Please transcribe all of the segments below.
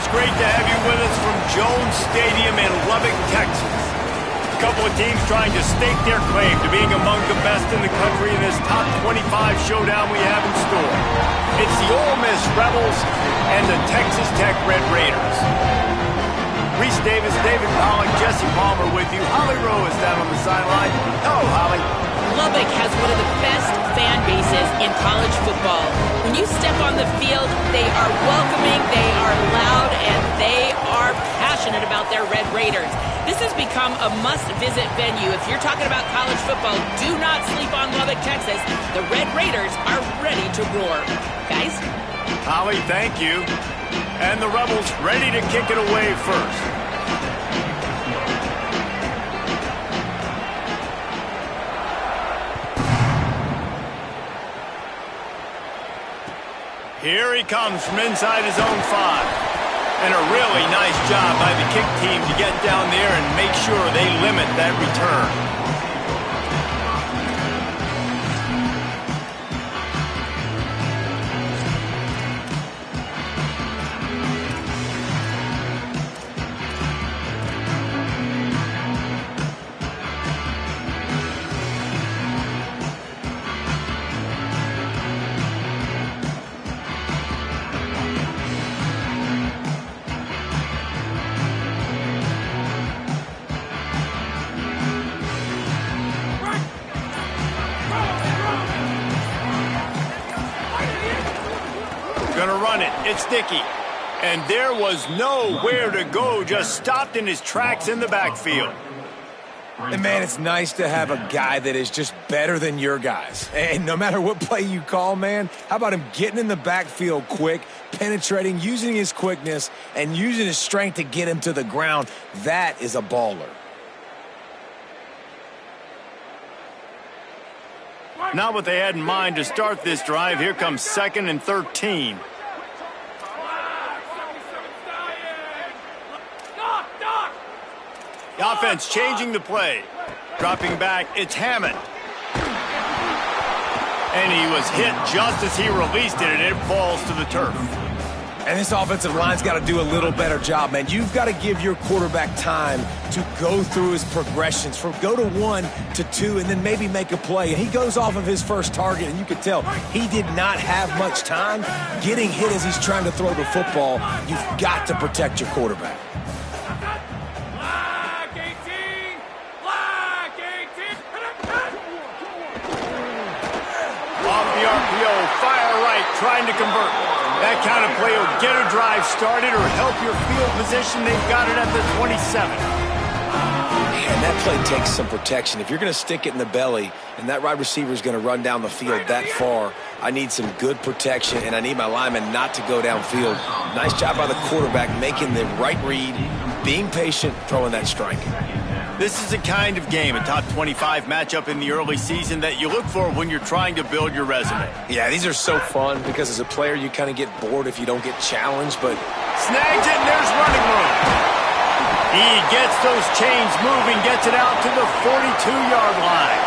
great to have you with us from Jones Stadium in Lubbock, Texas. A couple of teams trying to stake their claim to being among the best in the country in this top 25 showdown we have in store. It's the Ole Miss Rebels and the Texas Tech Red Raiders. Reese Davis, David Pollock, Jesse Palmer with you. Holly Rowe is down on the sideline. Hello, Holly. Lubbock has one of the best fan bases in college football. When you step on the field, they are welcoming, they are loud, and they are passionate about their Red Raiders. This has become a must-visit venue. If you're talking about college football, do not sleep on Lubbock, Texas. The Red Raiders are ready to roar. Guys? Holly, thank you. And the Rebels ready to kick it away first. Here he comes from inside his own 5. And a really nice job by the kick team to get down there and make sure they limit that return. Gonna run it. It's Dickey. And there was nowhere to go. Just stopped in his tracks in the backfield. And, man, it's nice to have a guy that is just better than your guys. And no matter what play you call, man, how about him getting in the backfield quick, penetrating, using his quickness, and using his strength to get him to the ground? That is a baller. Not what they had in mind to start this drive. Here comes 2nd and 13. The offense changing the play. Dropping back, it's Hammond. And he was hit just as he released it, and it falls to the turf. And this offensive line's got to do a little better job, man. You've got to give your quarterback time to go through his progressions, from go to 1 to 2, and then maybe make a play. And he goes off of his first target, and you can tell he did not have much time getting hit as he's trying to throw the football. You've got to protect your quarterback. Off the RPO, fire right, trying to convert. That kind of play will get a drive started or help your field position. They've got it at the 27. Man, that play takes some protection. If you're going to stick it in the belly and that wide receiver is going to run down the field that far, I need some good protection, and I need my lineman not to go downfield. Nice job by the quarterback making the right read, being patient, throwing that strike. This is the kind of game, a top 25 matchup in the early season, that you look for when you're trying to build your resume. Yeah, these are so fun because as a player you kind of get bored if you don't get challenged, but snags it, and there's running room. He gets those chains moving, gets it out to the 42-yard line.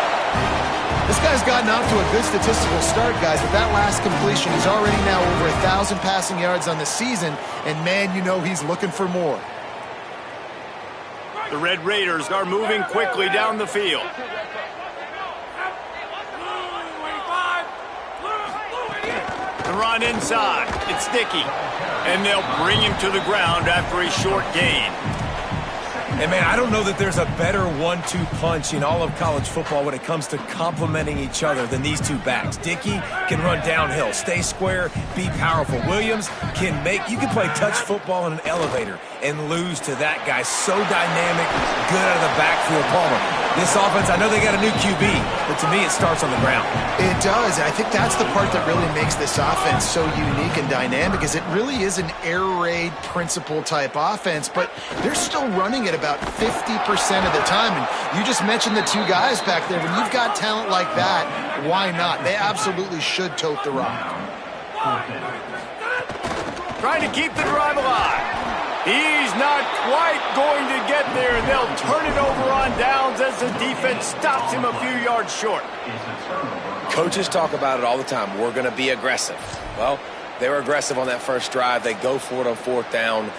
This guy's gotten off to a good statistical start, guys. With that last completion, he's already now over 1,000 passing yards on the season, and man, you know he's looking for more. The Red Raiders are moving quickly down the field. The run inside. It's Dickey. And they'll bring him to the ground after a short gain. And, man, I don't know that there's a better 1-2 punch in all of college football when it comes to complementing each other than these two backs. Dickey can run downhill, stay square, be powerful. Williams can play touch football in an elevator and lose to that guy. So dynamic, good out of the backfield. Palmer, this offense, I know they got a new QB, but to me it starts on the ground. It does. I think that's the part that really makes this offense so unique and dynamic, is it really is an air raid principle type offense, but they're still running at about 50% of the time. And you just mentioned the two guys back there. When you've got talent like that, why not? They absolutely should tote the rock. Trying to keep the drive alive. He's not quite going to get there. They'll turn it over on downs as the defense stops him a few yards short. Coaches talk about it all the time. We're going to be aggressive. Well, they were aggressive on that first drive. They go for it on 4th down.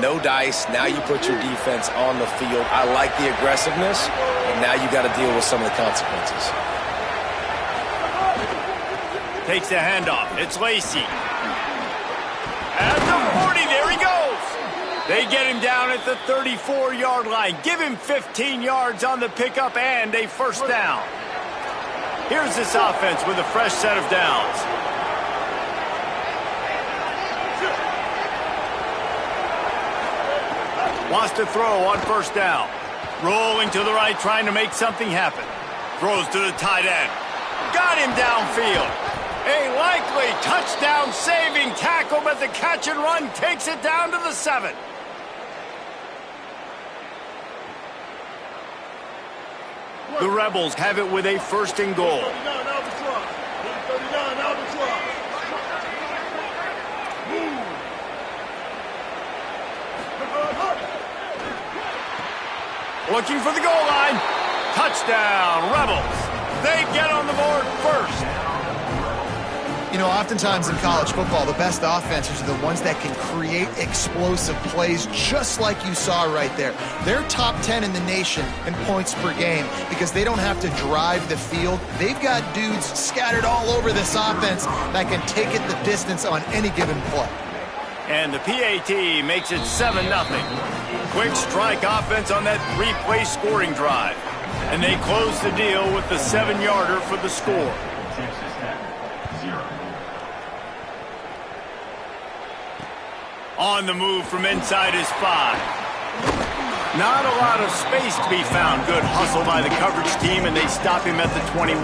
No dice. Now you put your defense on the field. I like the aggressiveness, and now you got to deal with some of the consequences. Takes the handoff. It's Lacy. At the 40, there he goes. They get him down at the 34-yard line. Give him 15 yards on the pickup and a first down. Here's this offense with a fresh set of downs. Wants to throw on first down. Rolling to the right, trying to make something happen. Throws to the tight end. Got him downfield. A likely touchdown-saving tackle, but the catch and run takes it down to the 7. The Rebels have it with a first and goal. Looking for the goal line. Touchdown, Rebels. They get on the board first. You know, oftentimes in college football, the best offenses are the ones that can create explosive plays just like you saw right there. They're top 10 in the nation in points per game because they don't have to drive the field. They've got dudes scattered all over this offense that can take it the distance on any given play. And the PAT makes it 7-0. Quick strike offense on that 3-play scoring drive. And they close the deal with the 7-yarder for the score. On the move from inside his 5. Not a lot of space to be found. Good hustle by the coverage team, and they stop him at the 21.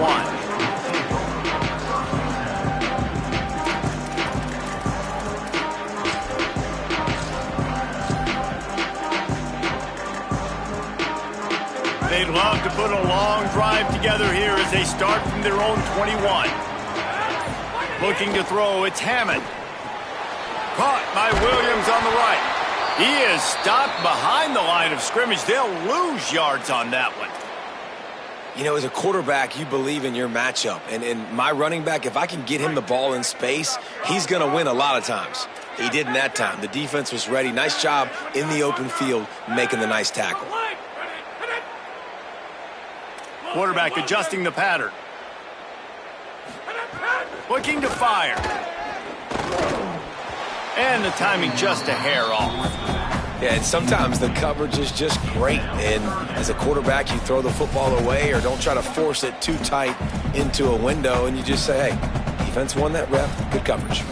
They'd love to put a long drive together here as they start from their own 21. Looking to throw, it's Hammond. Caught by Williams on the right. He is stopped behind the line of scrimmage. They'll lose yards on that one. You know, as a quarterback, you believe in your matchup. And my running back, if I can get him the ball in space, he's going to win a lot of times. He didn't that time. The defense was ready. Nice job in the open field making the nice tackle. Quarterback adjusting the pattern. Looking to fire. And the timing just a hair off. Yeah, and sometimes the coverage is just great. And as a quarterback, you throw the football away or don't try to force it too tight into a window. And you just say, hey, defense won that rep. Good coverage.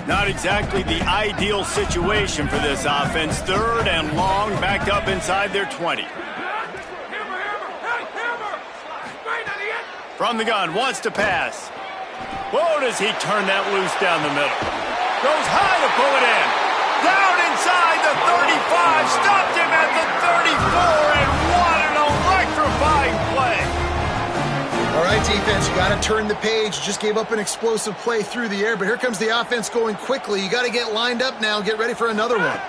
Not exactly the ideal situation for this offense. 3rd and long, backed up inside their 20. From the gun, wants to pass. Whoa, does he turn that loose down the middle. Goes high to pull it in. Down inside the 35, stopped him at the 34, and what an electrifying play. All right, defense, you got to turn the page. Just gave up an explosive play through the air, but here comes the offense going quickly. You got to get lined up now. Get ready for another one.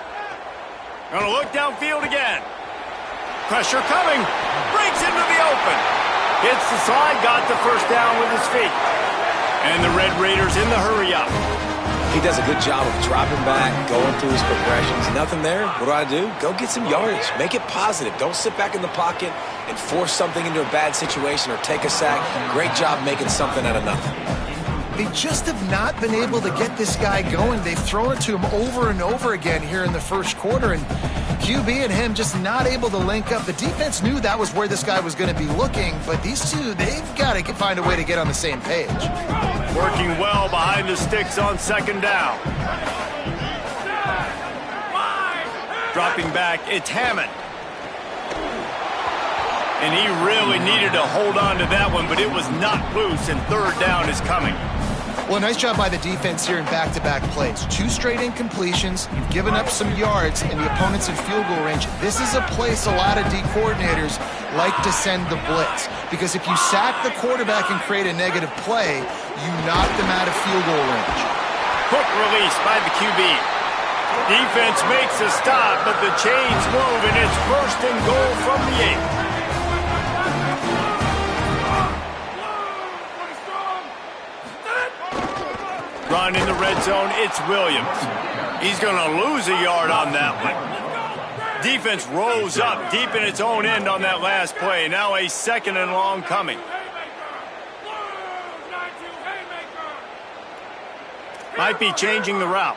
Gonna look downfield again. Pressure coming. Breaks into the open. Hits the slide, got the first down with his feet. And the Red Raiders in the hurry-up. He does a good job of dropping back, going through his progressions. Nothing there. What do? Go get some yardage. Make it positive. Don't sit back in the pocket and force something into a bad situation or take a sack. Great job making something out of nothing. They just have not been able to get this guy going. They've thrown it to him over and over again here in the first quarter, and QB and him just not able to link up. The defense knew that was where this guy was going to be looking, but these two, they've got to find a way to get on the same page. Working well behind the sticks on 2nd down. Dropping back, it's Hammond. And he really needed to hold on to that one, but it was not loose, and 3rd down is coming. Well, nice job by the defense here in back-to-back plays. 2 straight incompletions. You've given up some yards, and the opponent's in field goal range. This is a place a lot of D coordinators like to send the blitz, because if you sack the quarterback and create a negative play, you knock them out of field goal range. Quick release by the QB. Defense makes a stop, but the chains move, and it's first and goal from the 8. Run in the red zone, it's Williams. He's going to lose a yard on that one. Defense rose up deep in its own end on that last play. Now a second and long coming. Might be changing the route.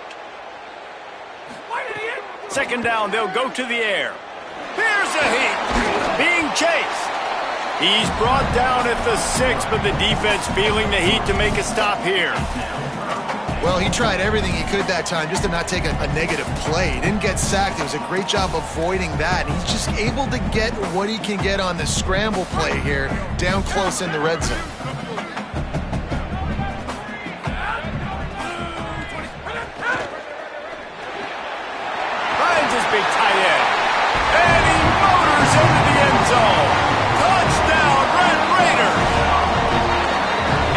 Second down, they'll go to the air. Here's a heat. Being chased. He's brought down at the 6, but the defense feeling the heat to make a stop here. Well, he tried everything he could that time just to not take a negative play. He didn't get sacked. It was a great job avoiding that. And he's just able to get what he can get on the scramble play here, down close in the red zone. Finds his big tight end. And he motors into the end zone. Touchdown, Red Raiders!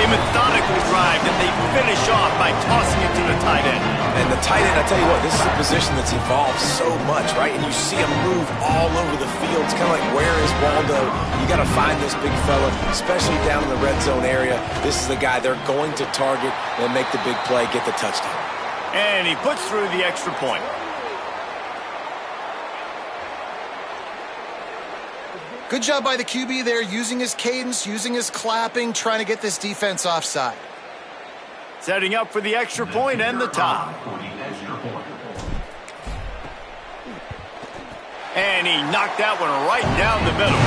A methodical drive that they finish off by tossing it to the tight end. And the tight end, I tell you what, this is a position that's evolved so much, right? And you see him move all over the field. It's kind of like, where is Waldo? You got to find this big fella, especially down in the red zone area. This is the guy they're going to target and make the big play, get the touchdown. And he puts through the extra point. Good job by the QB there, using his cadence, using his clapping, trying to get this defense offside. Setting up for the extra point and the tie. And he knocked that one right down the middle.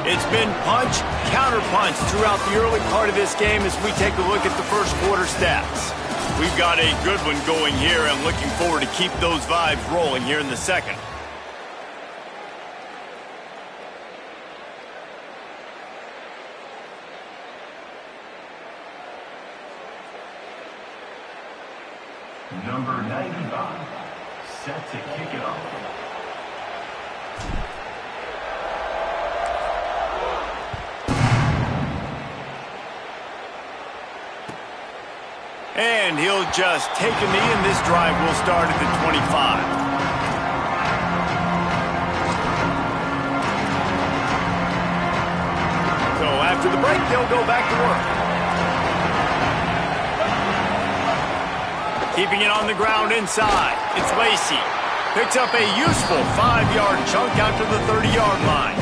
It's been punch, counter punch throughout the early part of this game as we take a look at the first quarter stats. We've got a good one going here and looking forward to keep those vibes rolling here in the second. Number 95, set to kick it off. And he'll just take a knee, and this drive will start at the 25. So after the break, they'll go back to work. Keeping it on the ground inside. It's Lacy. Picks up a useful 5-yard chunk out to the 30-yard line.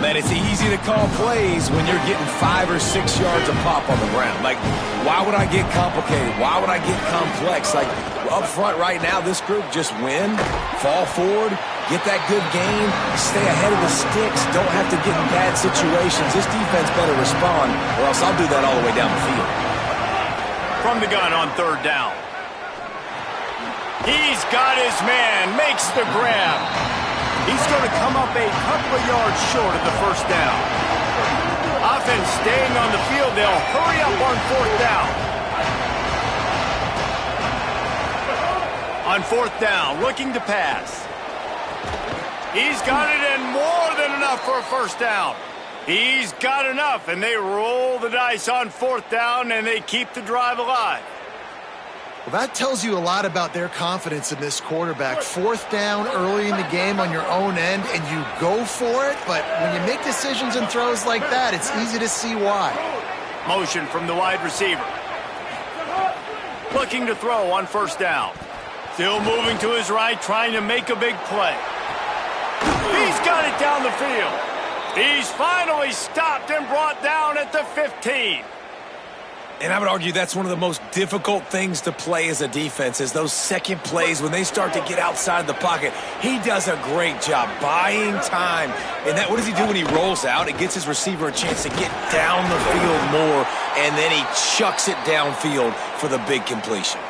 Man, it's easy to call plays when you're getting 5 or 6 yards a pop on the ground. Like, why would I get complicated? Why would I get complex? Like, up front right now, this group just win, fall forward, get that good game, stay ahead of the sticks, don't have to get in bad situations. This defense better respond, or else I'll do that all the way down the field. From the gun on third down. He's got his man, makes the grab. He's going to come up a couple of yards short of the first down. Offense staying on the field. They'll hurry up on fourth down. On fourth down, looking to pass. He's got it and more than enough for a first down. He's got enough, and they roll the dice on fourth down, and they keep the drive alive. Well, that tells you a lot about their confidence in this quarterback. Fourth down early in the game on your own end, and you go for it, but when you make decisions and throws like that, it's easy to see why. Motion from the wide receiver. Looking to throw on first down. Still moving to his right, trying to make a big play. He's got it down the field. He's finally stopped and brought down at the 15. And I would argue that's one of the most difficult things to play as a defense is those second plays when they start to get outside the pocket. He does a great job buying time. And that, what does he do when he rolls out? It gets his receiver a chance to get down the field more, and then he chucks it downfield for the big completion.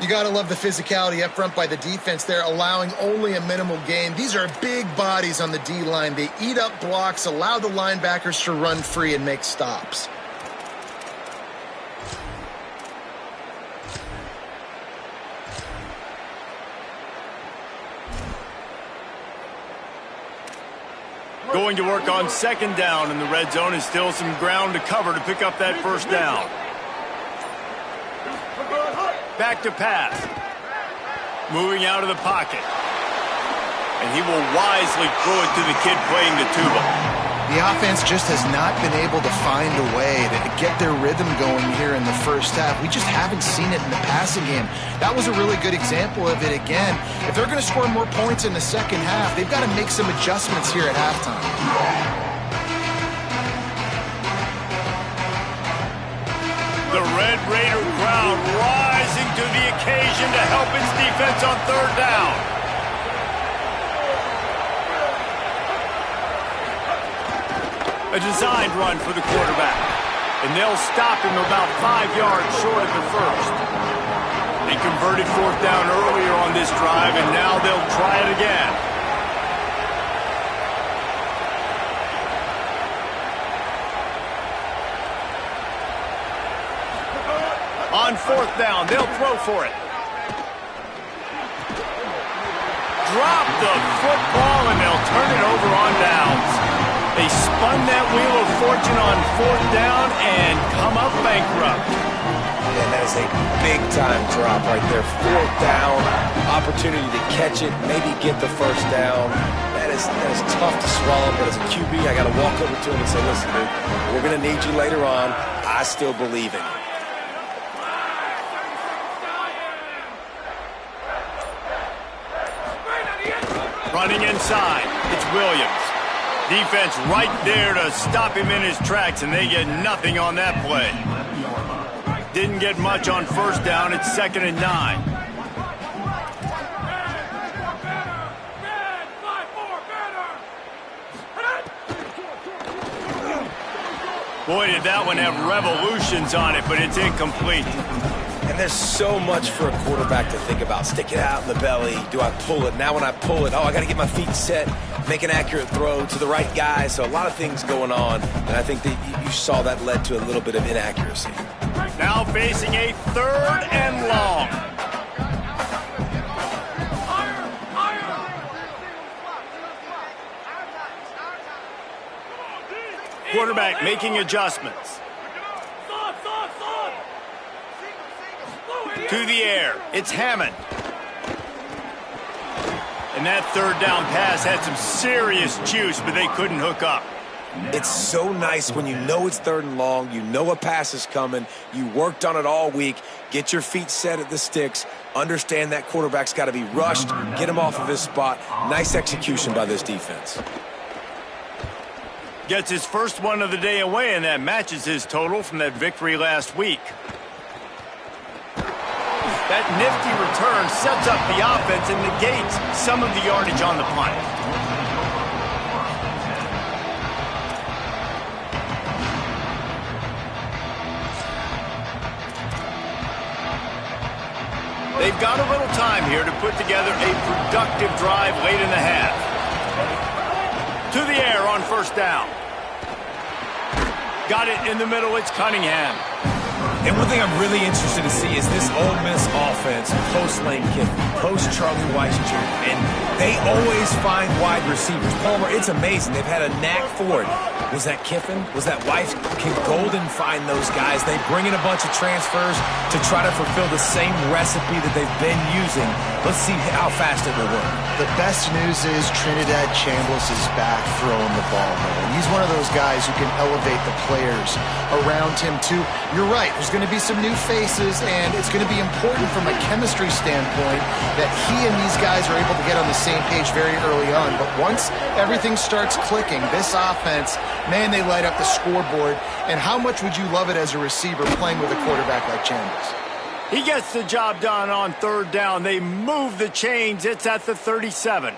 You got to love the physicality up front by the defense there, allowing only a minimal gain. These are big bodies on the D-line. They eat up blocks, allow the linebackers to run free and make stops. Going to work on second down in the red zone, and still some ground to cover to pick up that first down. Back to pass. moving out of the pocket. And he will wisely throw it to the kid playing the tuba. The offense just has not been able to find a way to get their rhythm going here in the first half. We just haven't seen it in the passing game. That was a really good example of it again. If they're going to score more points in the second half, they've got to make some adjustments here at halftime. The Red Raider crowd rising to the occasion to help its defense on third down. A designed run for the quarterback. And they'll stop him about 5 yards short of the first. They converted fourth down earlier on this drive, and now they'll try it again. On fourth down, they'll throw for it. Drop the football, and they'll turn it over on downs. They spun that wheel of fortune on fourth down and come up bankrupt. And that is a big-time drop right there. Fourth down, opportunity to catch it, maybe get the first down. That is tough to swallow, but as a QB, I got to walk over to him and say, listen, dude, we're going to need you later on. I still believe in you. Running inside, it's Williams. Defense right there to stop him in his tracks, and they get nothing on that play. Didn't get much on first down. It's 2nd and 9. Boy, did that one have revolutions on it, but it's incomplete. And there's so much for a quarterback to think about. Stick it out in the belly. Do I pull it? Now when I pull it, I got to get my feet set, make an accurate throw to the right guy. So a lot of things going on, and I think that you saw that led to a little bit of inaccuracy. Now facing a 3rd and long. Quarterback making adjustments. To the air, it's Hammond. And that third down pass had some serious juice, but they couldn't hook up. It's so nice when you know it's 3rd and long, you know a pass is coming, you worked on it all week, get your feet set at the sticks, understand that quarterback's got to be rushed, get him off of his spot. Nice execution by this defense. Gets his first one of the day away, and that matches his total from that victory last week. That nifty return sets up the offense and negates some of the yardage on the punt. They've got a little time here to put together a productive drive late in the half. To the air on first down. Got it in the middle, it's Cunningham. And one thing I'm really interested to see is this Ole Miss offense post-Lane Kiffin, post-Charlie Weiss Jr., and they always find wide receivers. Palmer, it's amazing. They've had a knack for it. Was that Kiffin? Was that Weiss? Can Golden find those guys? They bring in a bunch of transfers to try to fulfill the same recipe that they've been using. Let's see how fast it will work. The best news is Trinidad Chambliss is back throwing the ball, man. He's one of those guys who can elevate the players around him, too. You're right. There's going to be some new faces, and it's going to be important from a chemistry standpoint that he and these guys are able to get on the same page very early on. But once everything starts clicking, this offense, man, they light up the scoreboard. And how much would you love it as a receiver playing with a quarterback like Chambliss? He gets the job done on third down. They move the chains. It's at the 37.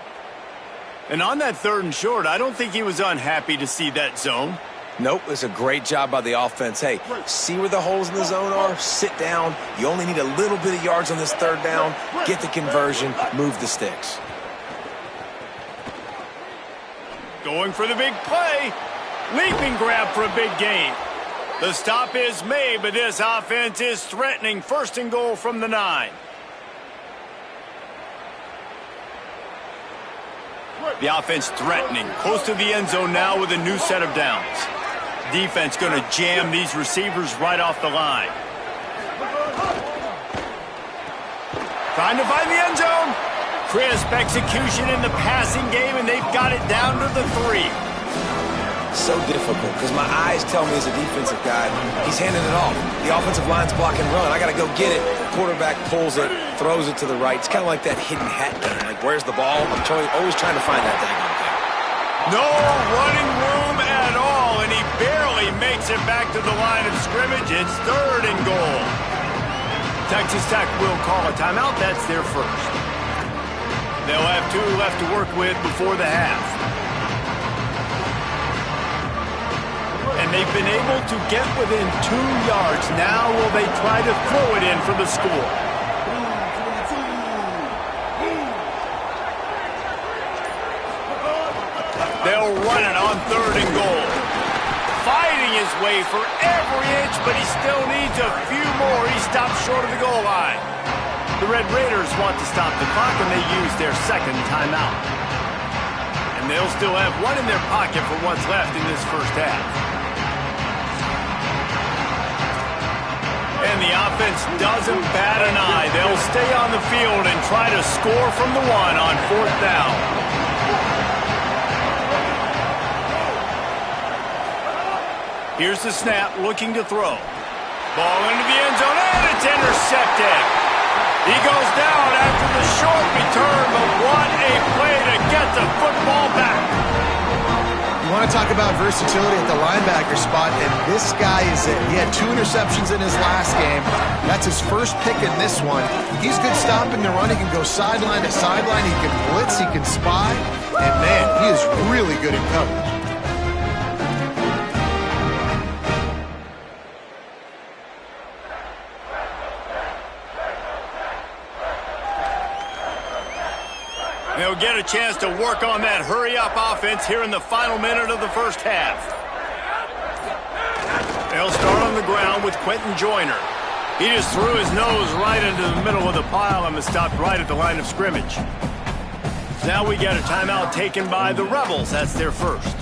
And on that 3rd and short, I don't think he was unhappy to see that zone. Nope, it's a great job by the offense. Hey, see where the holes in the zone are? Sit down. You only need a little bit of yards on this 3rd down. Get the conversion. Move the sticks. Going for the big play. Leaping grab for a big gain. The stop is made, but this offense is threatening. 1st and goal from the 9. The offense threatening. Close to the end zone now with a new set of downs. Defense going to jam these receivers right off the line. Trying to find the end zone. Crisp execution in the passing game, and they've got it down to the 3. So difficult because my eyes tell me as a defensive guy, he's handing it off. The offensive line's blocking run. I got to go get it. Quarterback pulls it, throws it to the right. It's kind of like that hidden hat game. Like, where's the ball? I'm always trying to find that thing. No running room at all, and he barely makes it back to the line of scrimmage. It's 3rd and goal. Texas Tech will call a timeout. That's their first. They'll have 2 left to work with before the half. And they've been able to get within 2 yards. Now will they try to throw it in for the score? They'll run it on 3rd and goal. Fighting his way for every inch, but he still needs a few more. He stopped short of the goal line. The Red Raiders want to stop the clock, and they use their 2nd timeout. And they'll still have 1 in their pocket for what's left in this first half. And the offense doesn't bat an eye. They'll stay on the field and try to score from the 1 on 4th down. Here's the snap, looking to throw. Ball into the end zone, and it's intercepted. He goes down after the short return, but what a play to get the football back. You want to talk about versatility at the linebacker spot, and this guy is it. He had 2 interceptions in his last game. That's his first pick in this one. He's good stopping the run. He can go sideline to sideline. He can blitz. He can spy. And, man, he is really good in coverage. They'll get a chance to work on that hurry-up offense here in the final minute of the first half. They'll start on the ground with Quentin Joyner. He just threw his nose right into the middle of the pile and was stopped right at the line of scrimmage. Now we get a timeout taken by the Rebels. That's their first.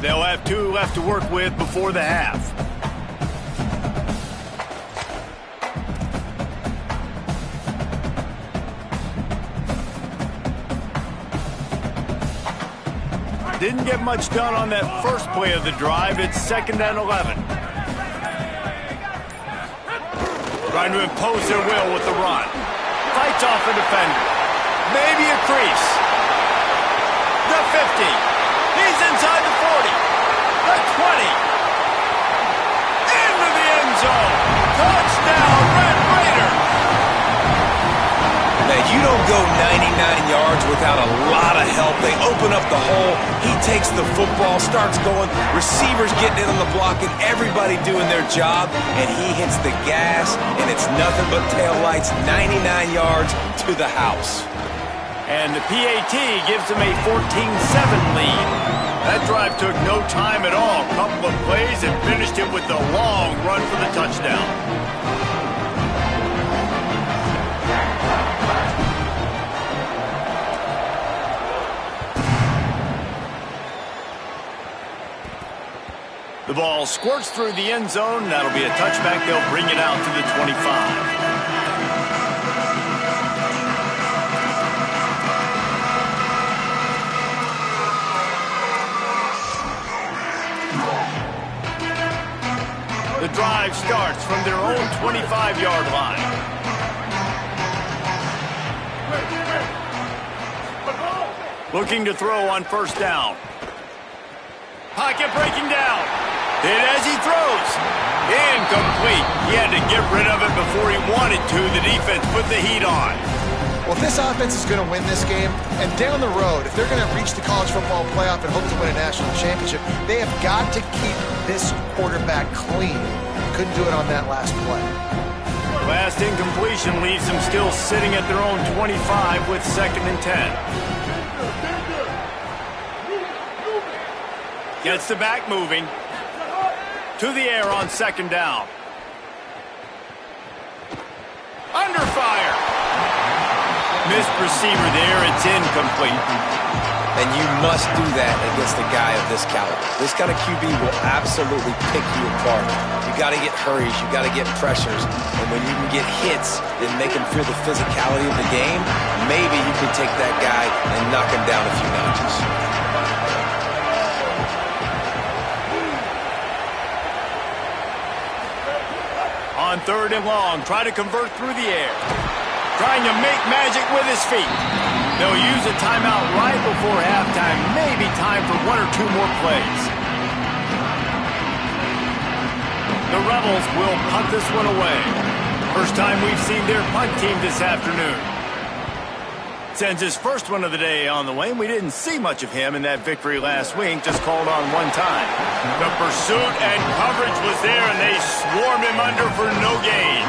They'll have 2 left to work with before the half. Didn't get much done on that first play of the drive. It's 2nd and 11. Trying to impose their will with the run. Fights off a defender. Maybe a crease. The 50. He's inside the 40. The 20. Into the end zone. Touchdown, Red Raiders. Man, you don't go 99 yards without a lot of help. They open up the hole. He takes the football, starts going. Receivers getting in on the block, and everybody doing their job. And he hits the gas, and it's nothing but taillights, 99 yards to the house. And the PAT gives them a 14-7 lead. That drive took no time at all. A couple of plays and finished it with the long run for the touchdown. The ball squirts through the end zone. That'll be a touchback. They'll bring it out to the 25. The drive starts from their own 25-yard line. Looking to throw on 1st down. Pocket breaking down. Hit as he throws. Incomplete. He had to get rid of it before he wanted to. The defense put the heat on. Well, if this offense is going to win this game, and down the road, if they're going to reach the college football playoff and hope to win a national championship, they have got to keep this quarterback clean. Couldn't do it on that last play. Last incompletion leaves them still sitting at their own 25 with 2nd and 10. Gets the back moving. To the air on 2nd down. Under fire. Missed receiver there. It's incomplete. And you must do that against a guy of this caliber. This kind of QB will absolutely pick you apart. You got to get hurries. You got to get pressures. And when you can get hits and make him feel the physicality of the game, maybe you can take that guy and knock him down a few notches. On 3rd and long, try to convert through the air. Trying to make magic with his feet. They'll use a timeout right before halftime. Maybe time for 1 or 2 more plays. The Rebels will punt this one away. First time we've seen their punt team this afternoon. Sends his first one of the day on the way. We didn't see much of him in that victory last week. Just called on one time. The pursuit and coverage was there, and they swarmed him under for no gain.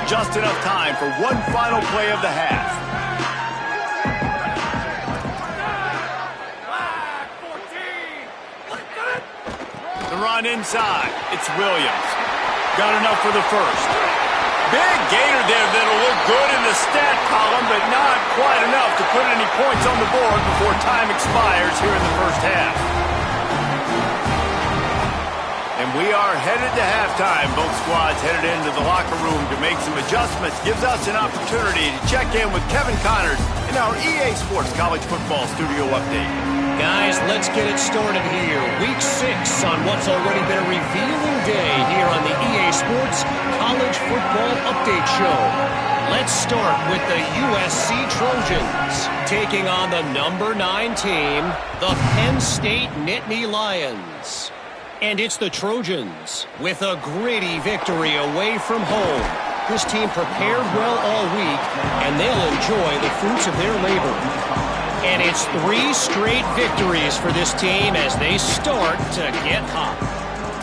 Just enough time for one final play of the half. The run inside. It's Williams. Got enough for the first. Big gainer there that'll look good in the stat column, but not quite enough to put any points on the board before time expires here in the first half. And we are headed to halftime. Both squads headed into the locker room to make some adjustments. Gives us an opportunity to check in with Kevin Connors in our EA Sports College Football Studio Update. Guys, let's get it started here. Week 6 on what's already been a revealing day here on the EA Sports College Football Update Show. Let's start with the USC Trojans taking on the number 9 team, the Penn State Nittany Lions. And it's the Trojans with a gritty victory away from home. This team prepared well all week, and they'll enjoy the fruits of their labor. And it's 3 straight victories for this team as they start to get hot.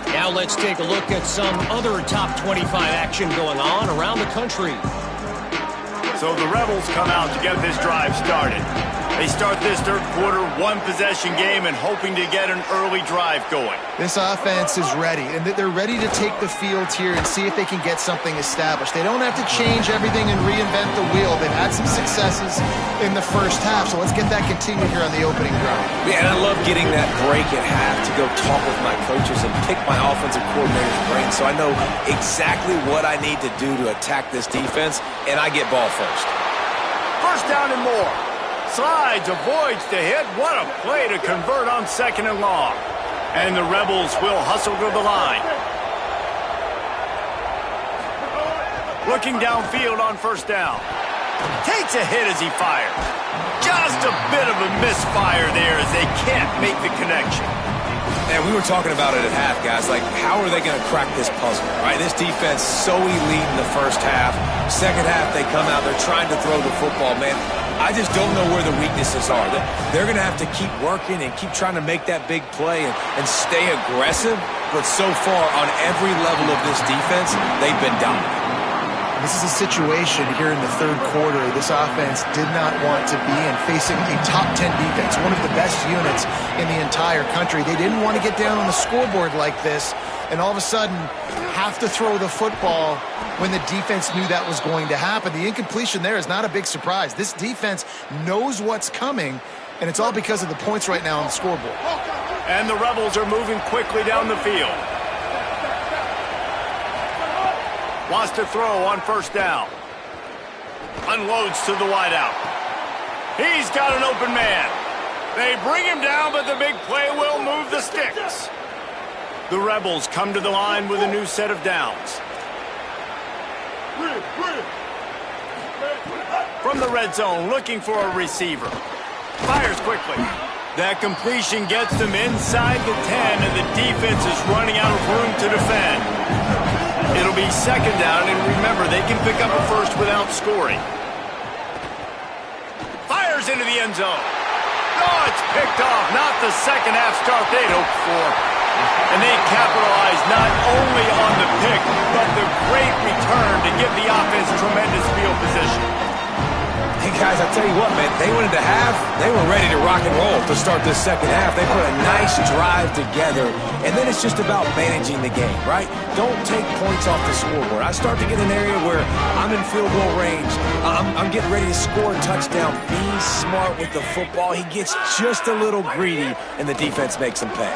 Now let's take a look at some other top 25 action going on around the country. So the Rebels come out to get this drive started. They start this third quarter, 1-possession game, and hoping to get an early drive going. This offense is ready, and they're ready to take the field here and see if they can get something established. They don't have to change everything and reinvent the wheel. They've had some successes in the first half, so let's get that continued here on the opening drive. Yeah, and I love getting that break at half to go talk with my coaches and pick my offensive coordinator's brain so I know exactly what I need to do to attack this defense, and I get ball first. First down and more. Slides, avoids the hit. What a play to convert on 2nd and long. And the Rebels will hustle to the line. Looking downfield on 1st down. Takes a hit as he fires. Just a bit of a misfire there as they can't make the connection. And we were talking about it at half, guys. Like, how are they going to crack this puzzle, right? This defense so elite in the first half. Second half, they come out. They're trying to throw the football, man. I just don't know where the weaknesses are. They're going to have to keep working and keep trying to make that big play and stay aggressive. But so far, on every level of this defense, they've been dominant. This is a situation here in the third quarter this offense did not want to be in, facing a top 10 defense, one of the best units in the entire country. They didn't want to get down on the scoreboard like this and all of a sudden have to throw the football when the defense knew that was going to happen. The incompletion there is not a big surprise. This defense knows what's coming, and it's all because of the points right now on the scoreboard. And the Rebels are moving quickly down the field. Wants to throw on 1st down. Unloads to the wideout. He's got an open man. They bring him down, but the big play will move the sticks. The Rebels come to the line with a new set of downs. From the red zone, looking for a receiver. Fires quickly. That completion gets them inside the 10, and the defense is running out of room to defend. It'll be 2nd down, and remember, they can pick up a first without scoring. Fires into the end zone. Oh, it's picked off. Not the second half start they'd hoped for. And they capitalize not only on the pick, but the great return to give the offense tremendous field position. Hey, guys, I tell you what, man, they went into half, they were ready to rock and roll to start this second half. They put a nice drive together, and then it's just about managing the game, right? Don't take points off the scoreboard. I start to get an area where I'm in field goal range. I'm getting ready to score a touchdown. Be smart with the football. He gets just a little greedy, and the defense makes him pay.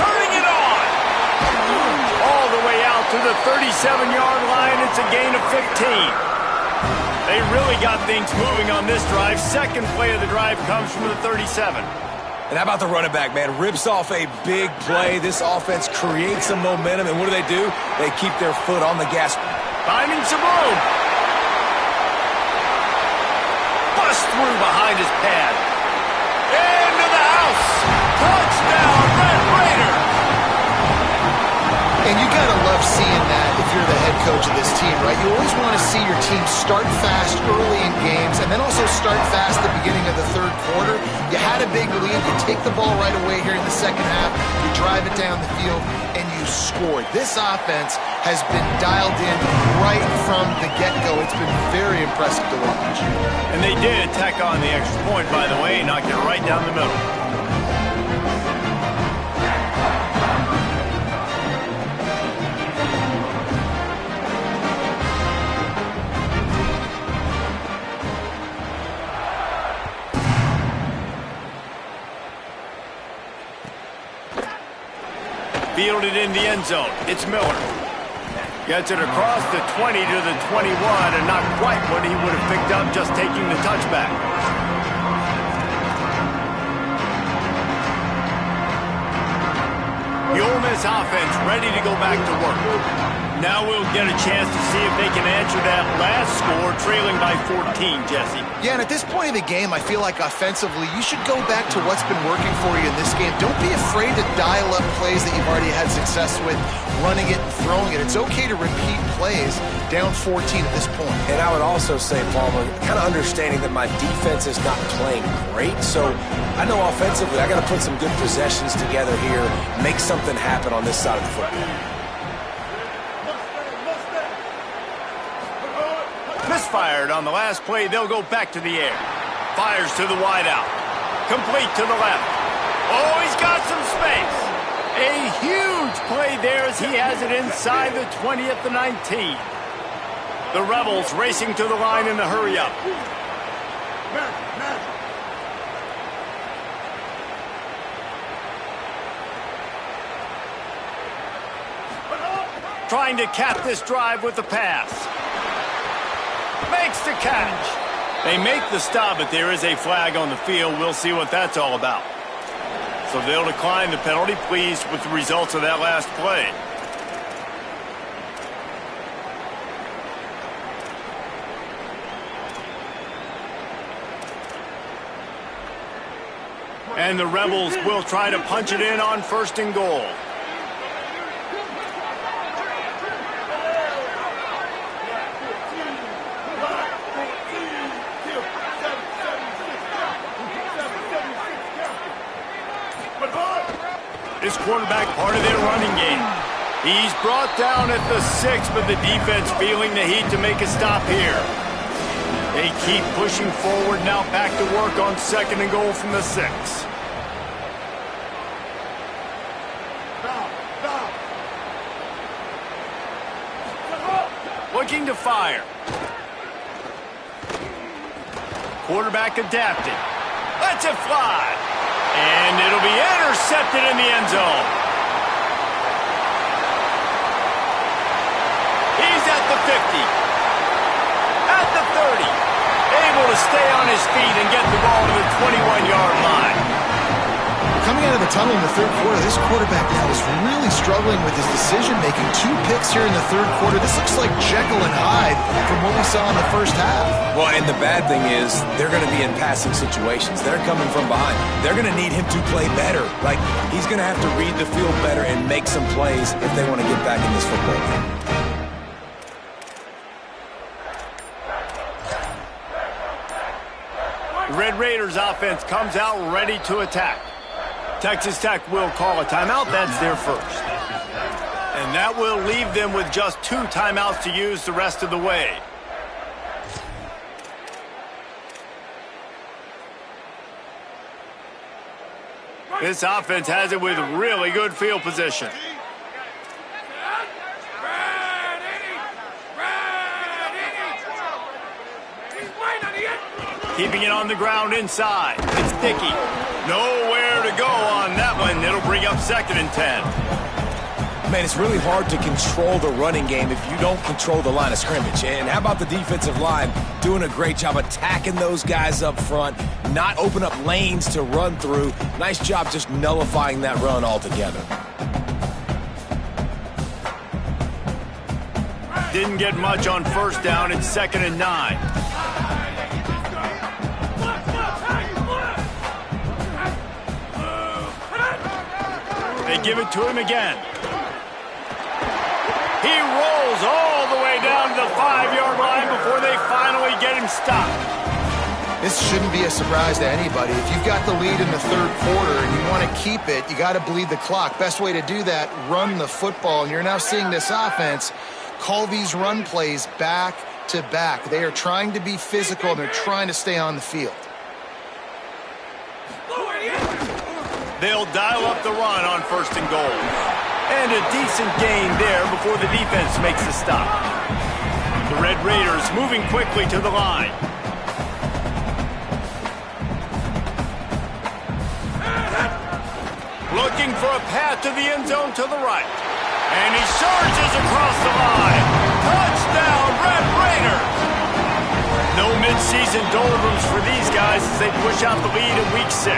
Turning it on! All the way out to the 37-yard line. It's a gain of 15. They really got things moving on this drive. Second play of the drive comes from the 37. And how about the running back, man? Rips off a big play. This offense creates some momentum, and what do? They keep their foot on the gas. Finding some room. Bust through behind his pad. Into the house. Touchdown, Red Raider. And you got to love seeing that if you're the head coach of this team, right? You always want to see your team start fast early in games and then also start fast at the beginning of the third quarter. You had a big lead. You take the ball right away here in the second half. You drive it down the field, and you scored. This offense has been dialed in right from the get-go. It's been very impressive to watch. And they did tack on the extra point, by the way, knocked it right down the middle. Fielded in the end zone. It's Miller. Gets it across the 20 to the 21, and not quite what he would have picked up just taking the touchback. The Ole Miss offense ready to go back to work. Now we'll get a chance to see if they can answer that last score, trailing by 14, Jesse. Yeah, and at this point of the game, I feel like offensively, you should go back to what's been working for you in this game. Don't be afraid to dial up plays that you've already had success with, running it and throwing it. It's okay to repeat plays down 14 at this point. And I would also say, Palmer, kind of understanding that my defense is not playing great, so I know offensively I got to put some good possessions together here, make something happen on this side of the football. Misfired on the last play. They'll go back to the air. Fires to the wideout. Complete to the left. Oh, he's got some space. A huge play there as he has it inside the 20 at the 19. The Rebels racing to the line in the hurry-up. Trying to cap this drive with the pass. Makes the catch. They make the stop, but there is a flag on the field. We'll see what that's all about. So they'll decline the penalty, pleased with the results of that last play. And the Rebels will try to punch it in on 1st and goal. This quarterback part of their running game. He's brought down at the 6, but the defense feeling the heat to make a stop here. They keep pushing forward, now back to work on 2nd and goal from the 6. Looking to fire. Quarterback adapting. Lets it fly. And it'll be intercepted in the end zone. He's at the 50. At the 30. Able to stay on his feet and get the ball to the 21-yard line. Coming out of the tunnel in the third quarter, this quarterback now is really struggling with his decision-making. 2 picks here in the third quarter. This looks like Jekyll and Hyde from what we saw in the first half. Well, and the bad thing is they're going to be in passing situations. They're coming from behind. They're going to need him to play better. Like, he's going to have to read the field better and make some plays if they want to get back in this football game. The Red Raiders offense comes out ready to attack. Texas Tech will call a timeout. That's their first. And that will leave them with just 2 timeouts to use the rest of the way. This offense has it with really good field position. Keeping it on the ground inside. It's Dickey. Nowhere to go on that one. It'll bring up 2nd and 10. Man, it's really hard to control the running game if you don't control the line of scrimmage. And how about the defensive line doing a great job attacking those guys up front, not open up lanes to run through. Nice job just nullifying that run altogether. Didn't get much on 1st down. It's 2nd and 9. They give it to him again. He rolls all the way down to the 5-yard line before they finally get him stopped. This shouldn't be a surprise to anybody. If you've got the lead in the 3rd quarter and you want to keep it, you got to bleed the clock. Best way to do that, run the football. And you're now seeing this offense call these run plays back to back. They are trying to be physical, and they're trying to stay on the field. They'll dial up the run on 1st and goal. And a decent gain there before the defense makes the stop. The Red Raiders moving quickly to the line. Looking for a path to the end zone to the right. And he surges across the line. Touchdown, Red Raiders! No midseason doldrums for these guys as they push out the lead in Week 6.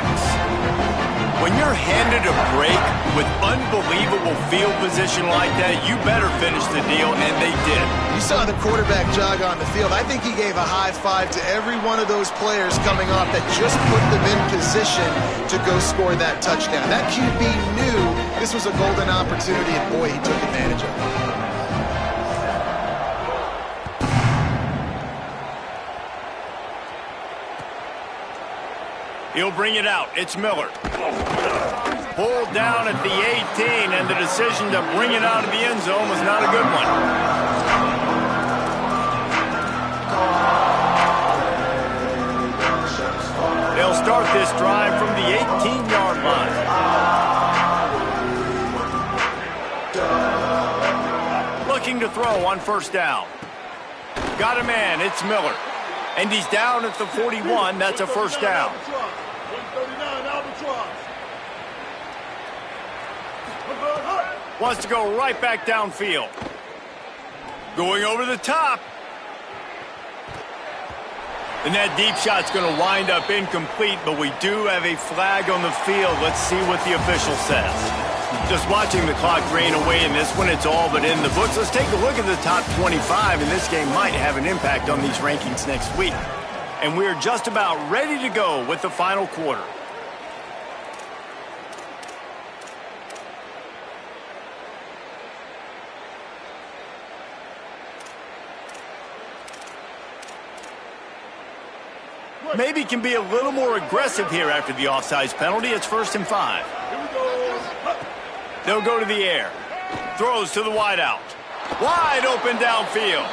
When you're handed a break with unbelievable field position like that, you better finish the deal, and they did. You saw the quarterback jog on the field. I think he gave a high five to every one of those players coming off that just put them in position to go score that touchdown. That QB knew this was a golden opportunity, and boy, he took advantage of it. He'll bring it out. It's Miller. Pulled down at the 18, and the decision to bring it out of the end zone was not a good one. They'll start this drive from the 18-yard line. Looking to throw on 1st down. Got a man. It's Miller. And he's down at the 41. That's a 1st down. Wants to go right back downfield. Going over the top. And that deep shot's going to wind up incomplete, but we do have a flag on the field. Let's see what the official says. Just watching the clock drain away in this one, it's all but in the books. Let's take a look at the top 25, and this game might have an impact on these rankings next week. And we're just about ready to go with the final quarter. Maybe can be a little more aggressive here after the offsides penalty. It's 1st and 5. They'll go to the air. Throws to the wideout. Wide open downfield.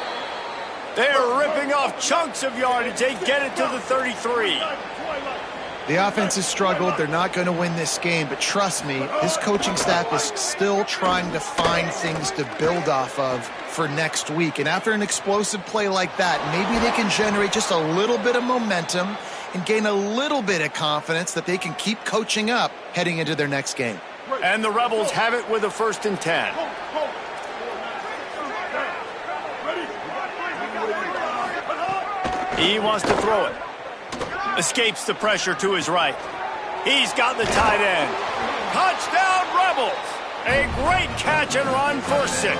They're ripping off chunks of yardage. They get it to the 33. The offense has struggled. They're not going to win this game, but trust me, this coaching staff is still trying to find things to build off of for next week. And after an explosive play like that, maybe they can generate just a little bit of momentum and gain a little bit of confidence that they can keep coaching up heading into their next game. And the Rebels have it with a 1st and 10. He wants to throw it. Escapes the pressure to his right. He's got the tight end. Touchdown, Rebels! A great catch and run for 6.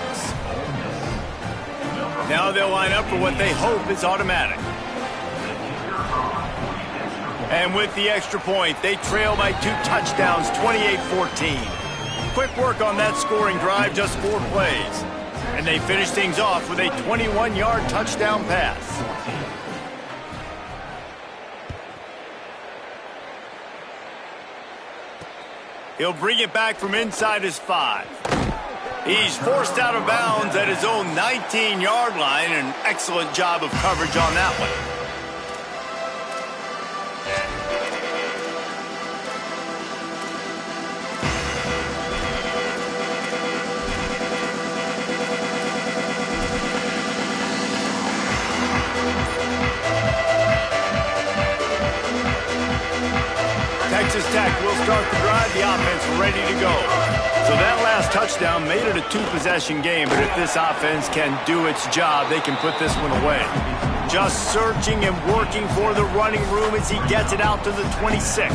Now they'll line up for what they hope is automatic. And with the extra point, they trail by 2 touchdowns, 28-14. Quick work on that scoring drive, just 4 plays. And they finish things off with a 21-yard touchdown pass. He'll bring it back from inside his 5. He's forced out of bounds at his own 19-yard line. An excellent job of coverage on that one. Texas Tech will start the drive, the offense ready to go. So that last touchdown made it a two-possession game, but if this offense can do its job, they can put this one away. Just searching and working for the running room as he gets it out to the 26.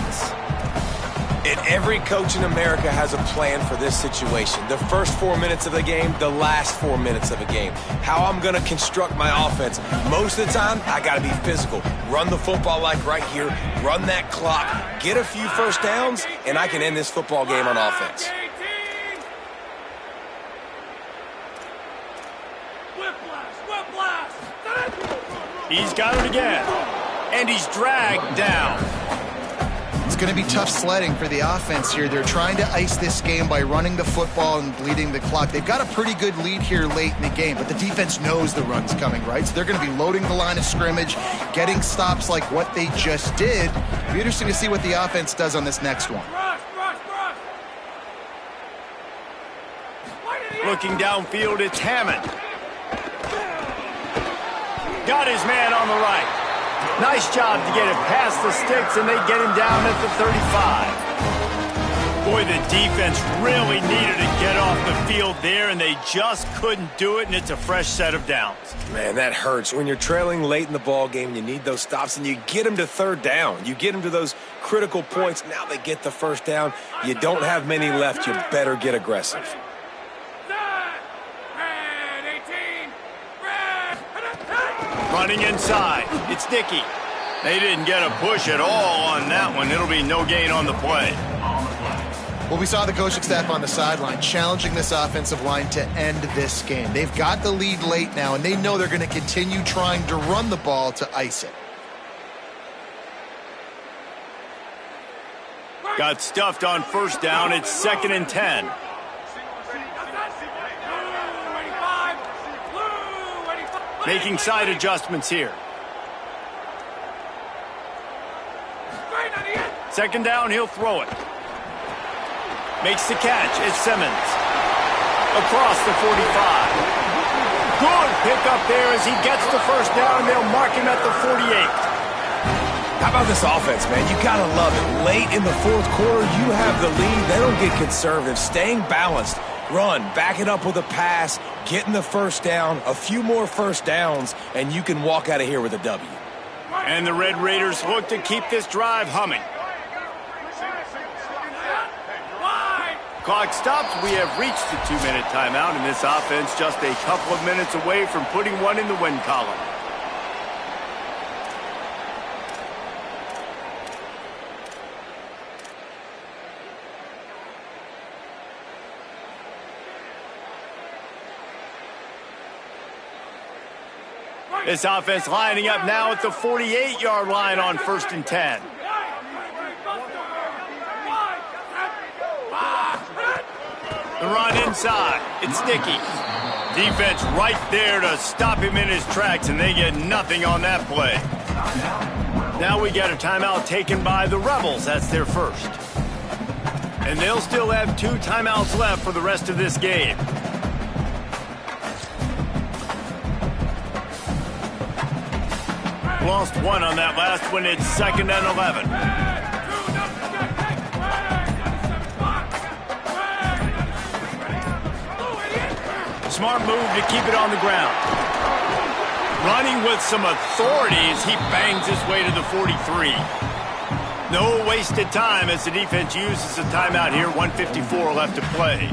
And every coach in America has a plan for this situation. The first 4 minutes of the game, the last 4 minutes of a game. How I'm going to construct my offense. Most of the time, I got to be physical. Run the football like right here. Run that clock. Get a few first downs, and I can end this football game on offense. He's got it again. And he's dragged down. It's going to be tough sledding for the offense here. They're trying to ice this game by running the football and bleeding the clock. They've got a pretty good lead here late in the game, but the defense knows the run's coming, right? So they're going to be loading the line of scrimmage, getting stops like what they just did. It'll be interesting to see what the offense does on this next one. Looking downfield, it's Hammond. Got his man on the right. Nice job to get it past the sticks, and they get him down at the 35. Boy, the defense really needed to get off the field there, and they just couldn't do it, and it's a fresh set of downs. Man, that hurts. When you're trailing late in the ball game, you need those stops, and you get them to third down. You get them to those critical points. Now they get the first down. You don't have many left. You better get aggressive. Running inside, it's Dickey. They didn't get a push at all on that one. It'll be no gain on the play. Well, we saw the coaching staff on the sideline challenging this offensive line to end this game. They've got the lead late now, and they know they're going to continue trying to run the ball to ice it. Got stuffed on first down. It's 2nd and 10. Making side adjustments here. 2nd down, he'll throw it. Makes the catch. It's Simmons. Across the 45. Good pickup there as he gets the first down, and they'll mark him at the 48. How about this offense, man? You got to love it. Late in the fourth quarter, you have the lead. They don't get conservative. Staying balanced. Run, back it up with a pass, getting the first down, a few more first downs, and you can walk out of here with a W. And the Red Raiders look to keep this drive humming. Clock stops. We have reached the 2-minute timeout, and this offense just a couple of minutes away from putting one in the win column. This offense lining up now at the 48-yard line on 1st and 10. The run inside. It's Dickey. Defense right there to stop him in his tracks, and they get nothing on that play. Now we got a timeout taken by the Rebels. That's their first. And they'll still have 2 timeouts left for the rest of this game. Lost one on that last one. It's 2nd and 11. Smart move to keep it on the ground. Running with some authority as he bangs his way to the 43. No wasted time as the defense uses a timeout here. 1:54 left to play.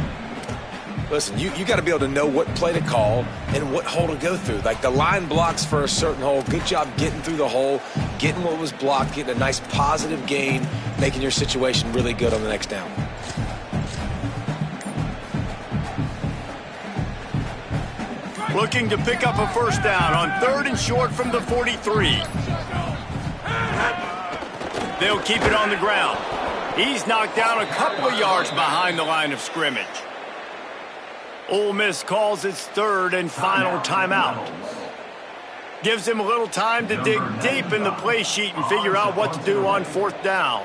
Listen, you got to be able to know what play to call and what hole to go through. Like the line blocks for a certain hole. Good job getting through the hole, getting what was blocked, getting a nice positive gain, making your situation really good on the next down. Looking to pick up a first down on 3rd and short from the 43. They'll keep it on the ground. He's knocked down a couple of yards behind the line of scrimmage. Ole Miss calls its 3rd and final timeout. Gives him a little time to dig deep in the play sheet and figure out what to do on 4th down.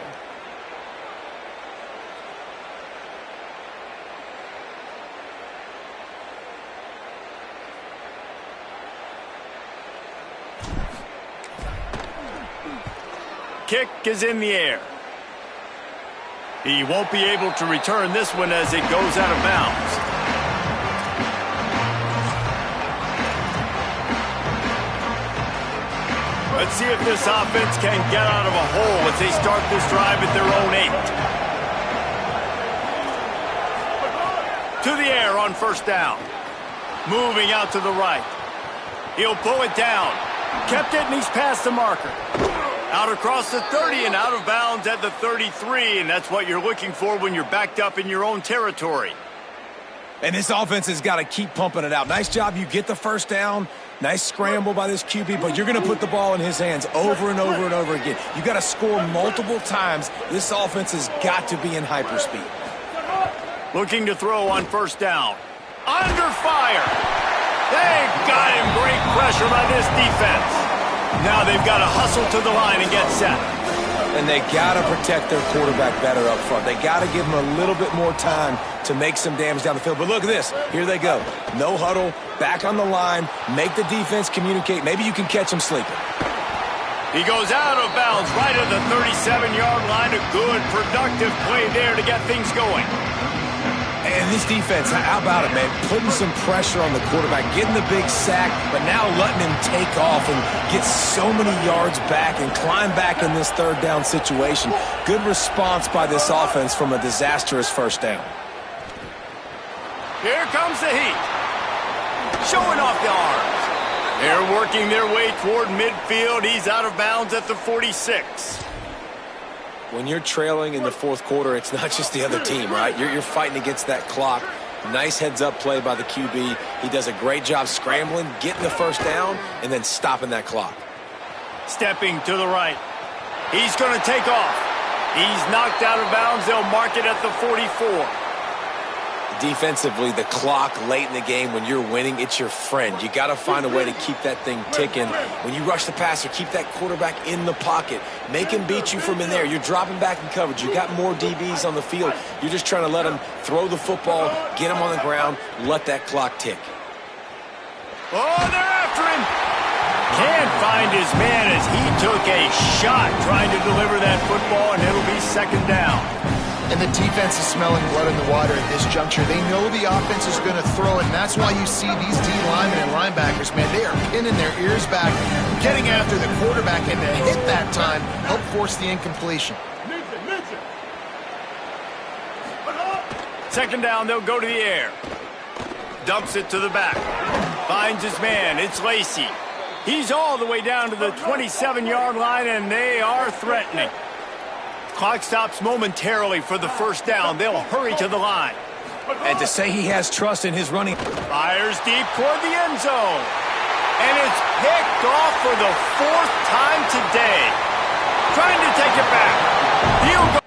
Kick is in the air. He won't be able to return this one as it goes out of bounds. Let's see if this offense can get out of a hole as they start this drive at their own 8. To the air on first down. Moving out to the right. He'll pull it down. Kept it, and he's past the marker. Out across the 30 and out of bounds at the 33, and that's what you're looking for when you're backed up in your own territory. And this offense has got to keep pumping it out. Nice job. You get the first down. Nice scramble by this QB, but you're going to put the ball in his hands over and over and over again. You got to score multiple times. This offense has got to be in hyperspeed. Looking to throw on first down. Under fire. They got him. Great pressure by this defense. Now they've got to hustle to the line and get set. And they got to protect their quarterback better up front. They got to give him a little bit more time to make some damage down the field. But look at this. Here they go. No huddle, back on the line, make the defense communicate. Maybe you can catch them sleeping. He goes out of bounds right at the 37-yard line. A good, productive play there to get things going. And this defense, how about it, man? Putting some pressure on the quarterback, getting the big sack, but now letting him take off and get so many yards back and climb back in this third down situation. Good response by this offense from a disastrous first down. Here comes the heat. Showing off the arms. They're working their way toward midfield. He's out of bounds at the 46. When you're trailing in the fourth quarter, it's not just the other team, right? You're fighting against that clock. Nice heads-up play by the QB. He does a great job scrambling, getting the first down, and then stopping that clock. Stepping to the right. He's going to take off. He's knocked out of bounds. They'll mark it at the 44. Defensively, the clock late in the game, when you're winning, it's your friend. You got to find a way to keep that thing ticking. When you rush the passer, keep that quarterback in the pocket. Make him beat you from in there. You're dropping back in coverage. You got more DBs on the field. You're just trying to let him throw the football, get him on the ground, let that clock tick. Oh, they're after him. Can't find his man as he took a shot trying to deliver that football, and it'll be second down. And the defense is smelling blood in the water at this juncture. They know the offense is going to throw it, and that's why you see these D linemen and linebackers, man, they are pinning their ears back, getting after the quarterback, and to hit that time, help force the incompletion. Second down, they'll go to the air. Dumps it to the back. Finds his man. It's Lacy. He's all the way down to the 27-yard line, and they are threatening. Clock stops momentarily for the first down. They'll hurry to the line. And to say he has trust in his running. Fires deep toward the end zone. And it's picked off for the fourth time today. Trying to take it back. He'll go.